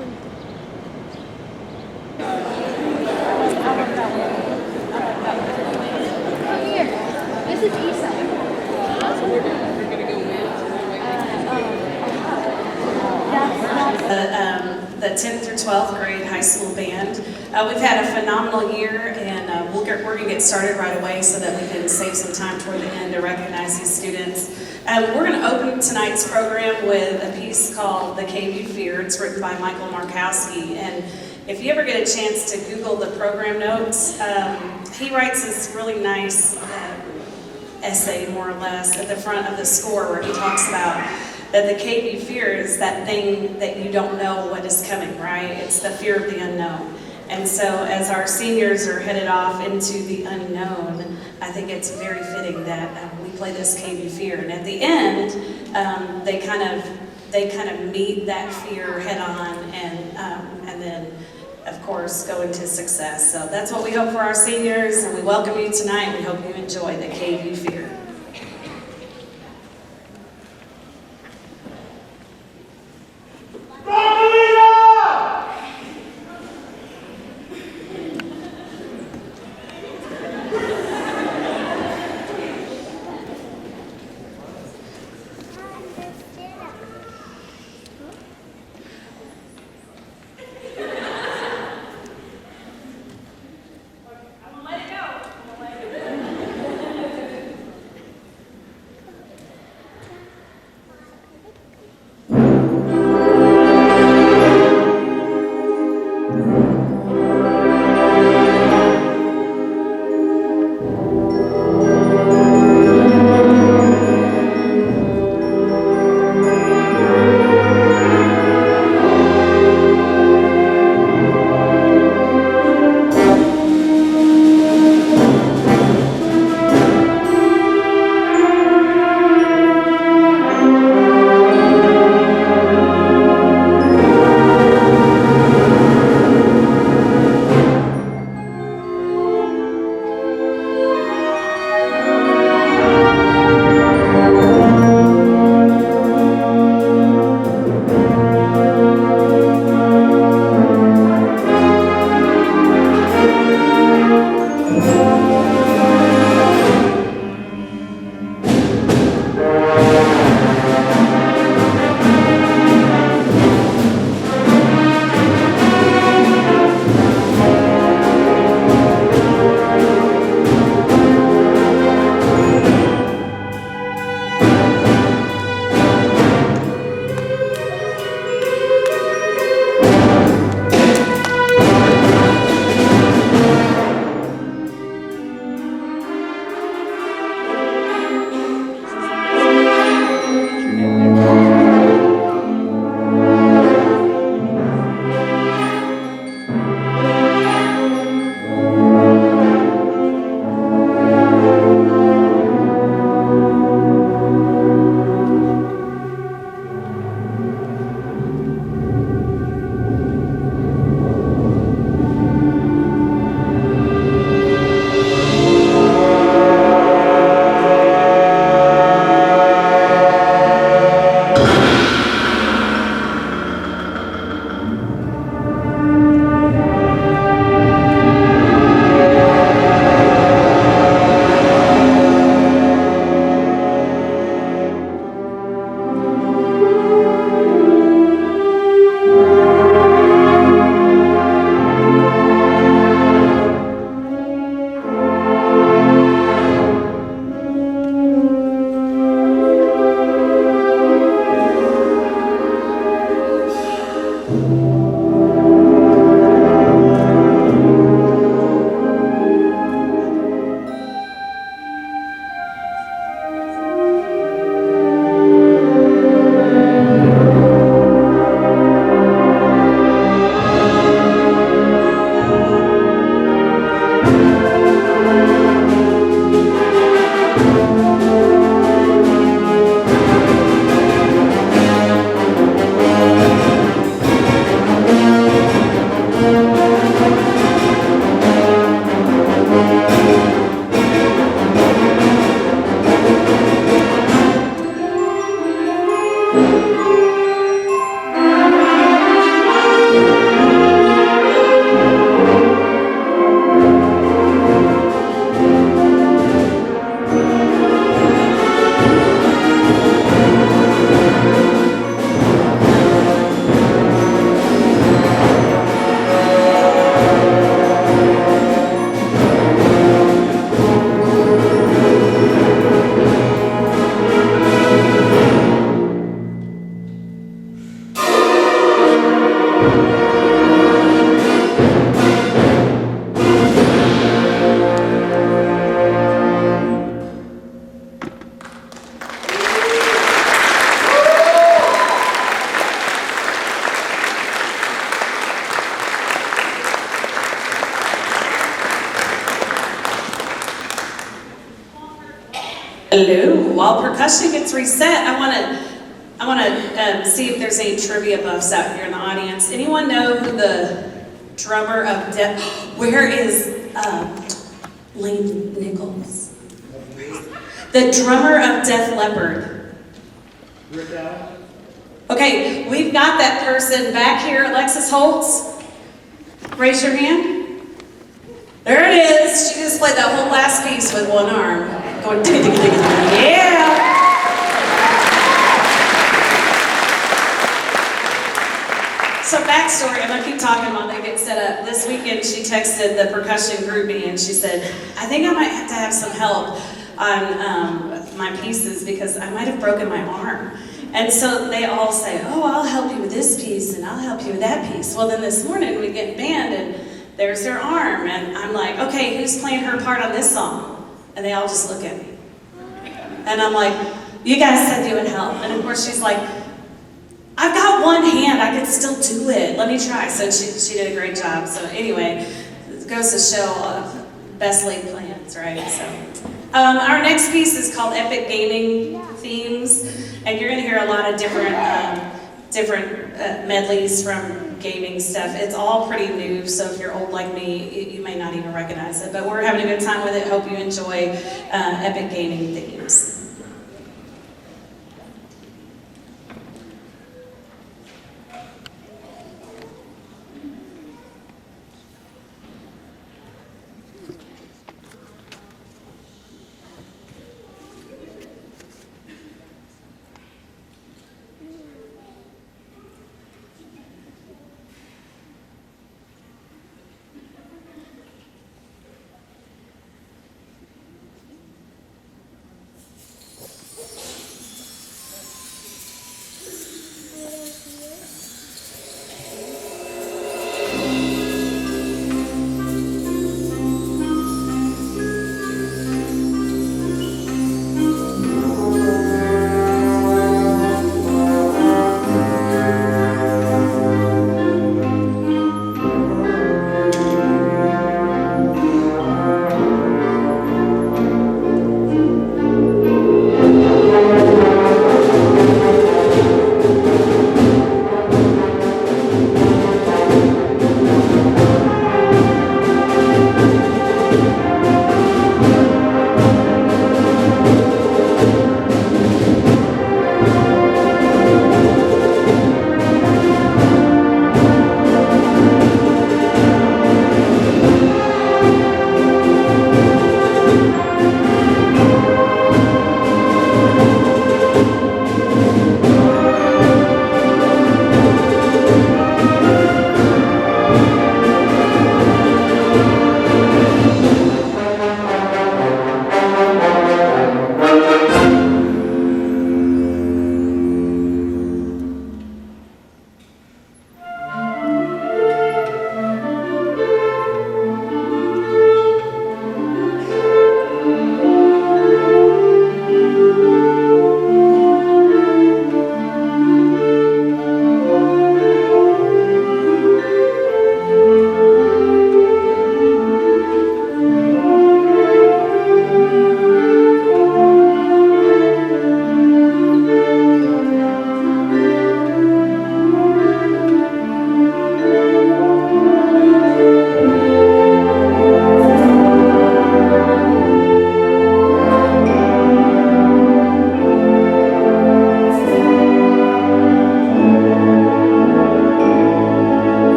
This is Isa. The 10th through 12th grade high school band. We've had a phenomenal year, and we're going to get started right away so that we can save some time toward the end to recognize these students. We're going to open tonight's program with a piece called "The Cave You Fear." It's written by Michael Markowski, and if you ever get a chance to Google the program notes, he writes this really nice essay, more or less, at the front of the score where he talks about that the cave you fear is that thing that you don't know what is coming, right? It's the fear of the unknown. And so as our seniors are headed off into the unknown, I think it's very fitting that we play this cave you fear. And at the end, they kind of meet that fear head on, and then of course go into success. So that's what we hope for our seniors, and we welcome you tonight. We hope you enjoy the cave you fear. while percussion gets reset, I want to see if there's any trivia buffs out here in the audience. Anyone know who the drummer of Def? Where is Lane Nichols? The drummer of Def Leppard. Okay, we've got that person back here. Alexis Holtz, raise your hand. There it is. She just played that whole last piece with one arm. Going digga digga digga digga. Yeah. So backstory, I'm gonna keep talking while they get set up. This weekend she texted the percussion groupie and she said, I think I might have to have some help on my pieces because I might have broken my arm. And so they all say, oh, I'll help you with this piece and I'll help you with that piece. Well, then this morning we get band and there's their arm. And I'm like, okay, who's playing her part on this song? And they all just look at me. And I'm like, you guys said you would help. And of course she's like, I've got one hand, I could still do it. Let me try. So she did a great job. So anyway, it goes to show best laid plans, right? So our next piece is called Epic Gaming Themes. And you're going to hear a lot of different medleys from gaming stuff. It's all pretty new, so if you're old like me, you may not even recognize it. But we're having a good time with it. Hope you enjoy Epic Gaming Themes.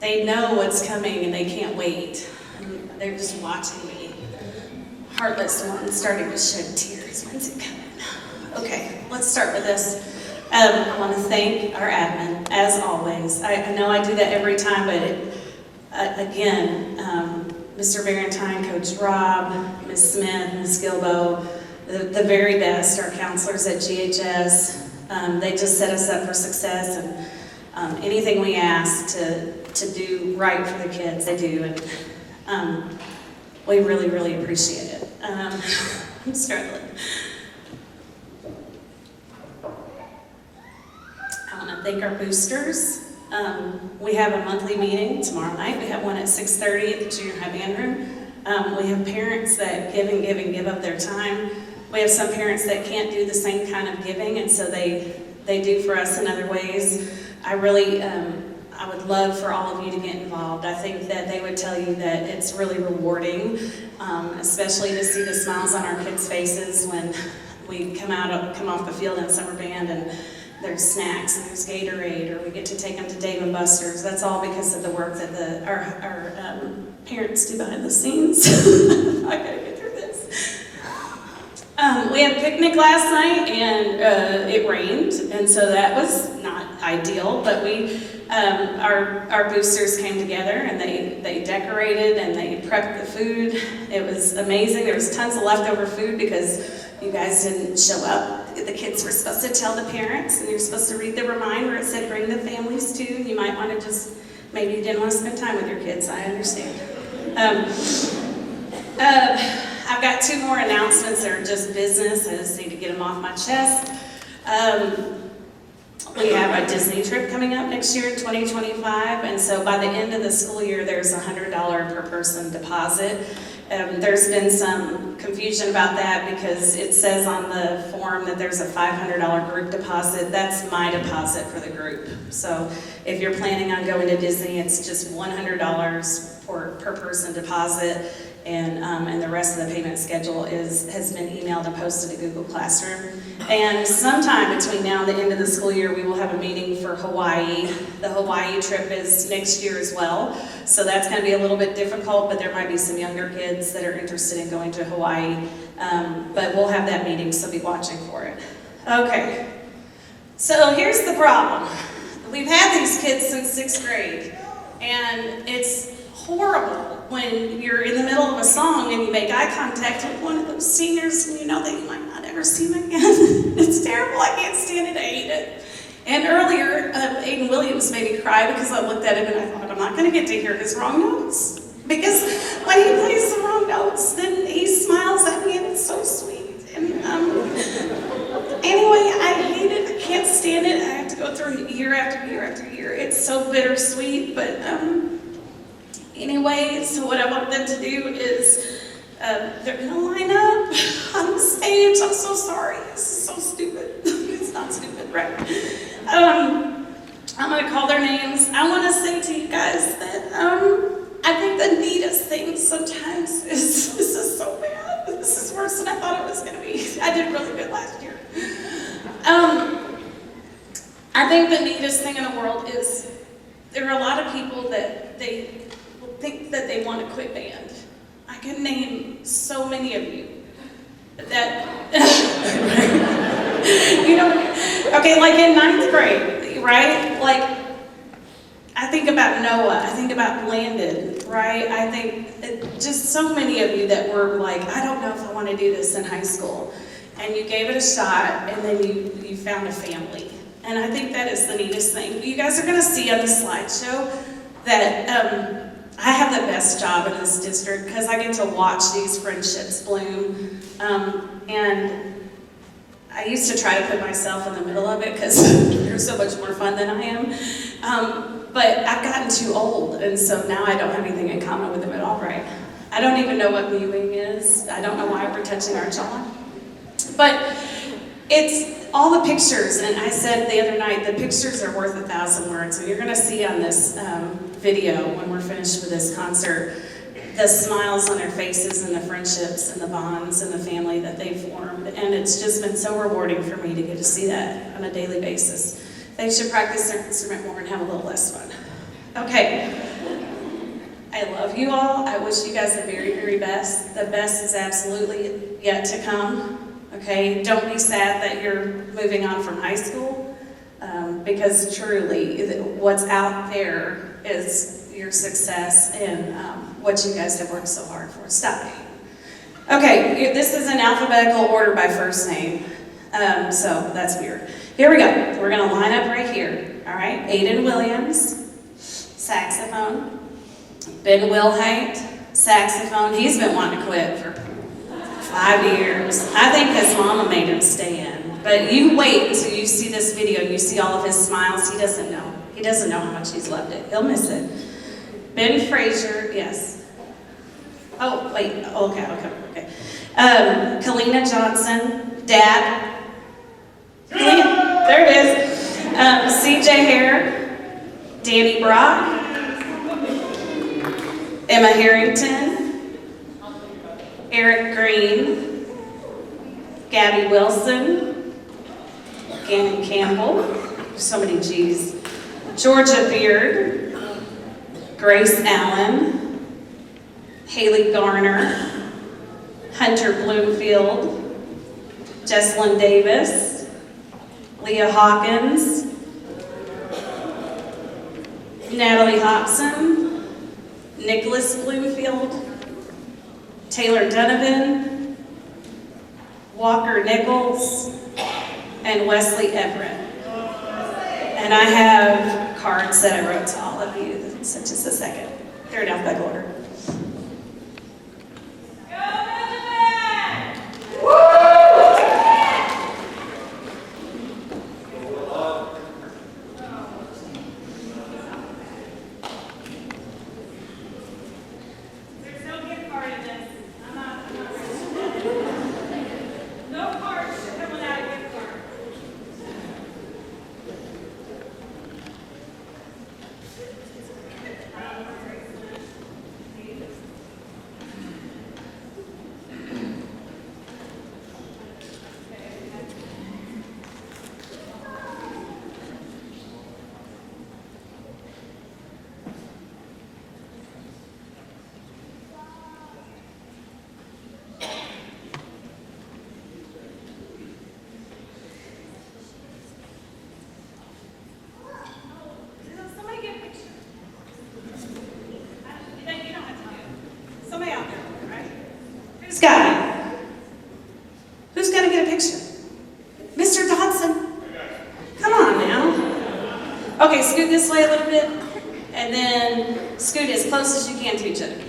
they know what's coming and they can't wait. And they're just watching me. Heartless one starting to shed tears. When's it coming? Okay, let's start with this. I want to thank our admin, as always. I know I do that every time, but again, Mr. Valentine, Coach Rob, Ms. Smith, Ms. Gilbo, the very best, our counselors at GHS. They just set us up for success, and anything we ask to do right for the kids, they do. And we really, really appreciate it. I'm struggling. I want to thank our boosters. We have a monthly meeting tomorrow night. We have one at 6:30 at the junior high band room. We have parents that give up their time. We have some parents that can't do the same kind of giving, and so they do for us in other ways. I would love for all of you to get involved. I think that they would tell you that it's really rewarding, especially to see the smiles on our kids' faces when we come off the field in summer band and there's snacks and there's Gatorade, or we get to take them to Dave & Buster's. That's all because of the work that our parents do behind the scenes. I gotta get through this. We had a picnic last night and it rained, and so that was not ideal, but our boosters came together and they decorated and they prepped the food. It was amazing. There was tons of leftover food because you guys didn't show up. The kids were supposed to tell the parents, and you're supposed to read the reminder. It said bring the families too. You might want to maybe you didn't want to spend time with your kids. I understand. I've got 2 more announcements that are just business. I just need to get them off my chest. We have a Disney trip coming up next year in 2025, and so by the end of the school year, there's a $100 per person deposit. There's been some confusion about that because it says on the form that there's a $500 group deposit. That's my deposit for the group. So if you're planning on going to Disney, it's just $100 per person deposit. And the rest of the payment schedule has been emailed and posted to Google Classroom. And sometime between now and the end of the school year, we will have a meeting for Hawaii. The Hawaii trip is next year as well. So that's going to be a little bit difficult, but there might be some younger kids that are interested in going to Hawaii. But we'll have that meeting, so be watching for it. Okay, so here's the problem. We've had these kids since 6th grade, and it's horrible when you're in the middle of a song and you make eye contact with one of those seniors and you know that you might not ever see them again. It's terrible. I can't stand it. I hate it. And earlier, Aiden Williams made me cry because I looked at him and I thought, I'm not going to get to hear his wrong notes. Because when he plays the wrong notes, then he smiles at me and it's so sweet. And anyway, I hate it. I can't stand it. I have to go through year after year after year. It's so bittersweet, but anyway, so what I want them to do is they're going to line up on the stage. I'm so sorry. This is so stupid. It's not stupid, right? I'm going to call their names. I want to say to you guys that I think the neatest thing sometimes is, this is so bad. This is worse than I thought it was going to be. I did really good last year. I think the neatest thing in the world is there are a lot of people that they think that they want to quit band. I can name so many of you that, you know, okay, like in 9th grade, right? Like, I think about Noah, I think about Landon, right? I think just so many of you that were like, I don't know if I want to do this in high school. And you gave it a shot, and then you found a family. And I think that is the neatest thing. You guys are going to see on the slideshow that I have the best job in this district because I get to watch these friendships bloom. And I used to try to put myself in the middle of it because they're so much more fun than I am. But I've gotten too old, and so now I don't have anything in common with them at all, right? I don't even know what viewing is. I don't know why we're touching our jaw. But it's all the pictures, and I said the other night, the pictures are worth 1,000 words. And you're going to see on this video when we're finished with this concert, the smiles on their faces and the friendships and the bonds and the family that they've formed. And it's just been so rewarding for me to get to see that on a daily basis. They should practice their instrument more and have a little less fun. Okay, I love you all. I wish you guys the very, very best. The best is absolutely yet to come. Okay, don't be sad that you're moving on from high school, because truly what's out there is your success and what you guys have worked so hard for. Stop it. Okay, this is an alphabetical order by first name, so that's weird. Here we go. We're going to line up right here. All right, Aiden Williams, saxophone. Ben Wilhite, saxophone. He's been wanting to quit for 5 years. I think his mama made him stay in. But you wait until you see this video and you see all of his smiles. He doesn't know. He doesn't know how much he's loved it. He'll miss it. Ben Frazier, yes. Oh, wait. Okay. Kalina Johnson, Dad. Kalina, there it is. CJ Hare, Danny Brock. Emma Harrington, Eric Green, Gabby Wilson, Gannon Campbell, so many G's, Georgia Beard, Grace Allen, Haley Garner, Hunter Bloomfield, Jesselyn Davis, Leah Hawkins, Natalie Hobson, Nicholas Bloomfield, Taylor Donovan, Walker Nichols, and Wesley Everett. And I have cards that I wrote to all of you, so just a second. They're in alphabetical order. Who's got to get a picture? Mr. Dodson? Come on now. Okay, scoot this way a little bit, and then scoot as close as you can to each other.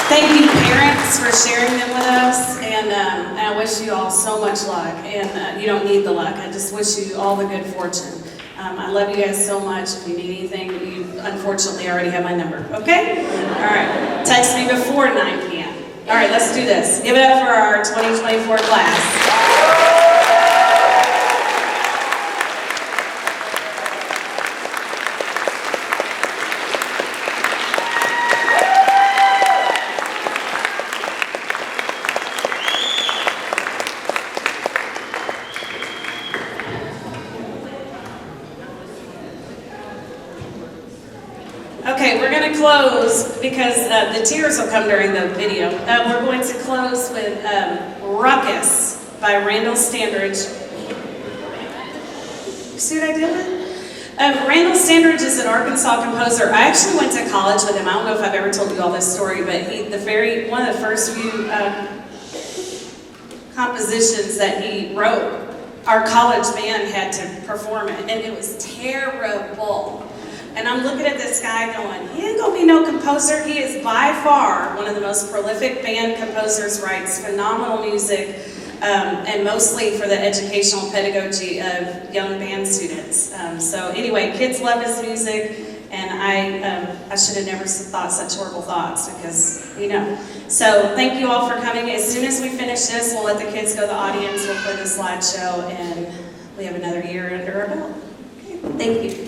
Thank you, parents, for sharing them with us, and I wish you all so much luck, and you don't need the luck. I just wish you all the good fortune. I love you guys so much. If you need anything, you unfortunately already have my number, okay? All right, text me before 9 p.m. All right, let's do this. Give it up for our 2024 class. Okay, we're going to close because the tears will come during the video. We're going to close with Ruckus by Randall Standridge. See what I did? Randall Standridge is an Arkansas composer. I actually went to college with him. I don't know if I've ever told you all this story, but one of the first few compositions that he wrote, our college band had to perform it, and it was terrible. And I'm looking at this guy going, he ain't gonna be no composer. He is by far one of the most prolific band composers, writes phenomenal music, and mostly for the educational pedagogy of young band students. So anyway, kids love his music, And I should have never thought such horrible thoughts because, you know. So thank you all for coming. As soon as we finish this, we'll let the kids go to the audience, we'll play the slideshow, and we have another year under our belt. Okay, thank you.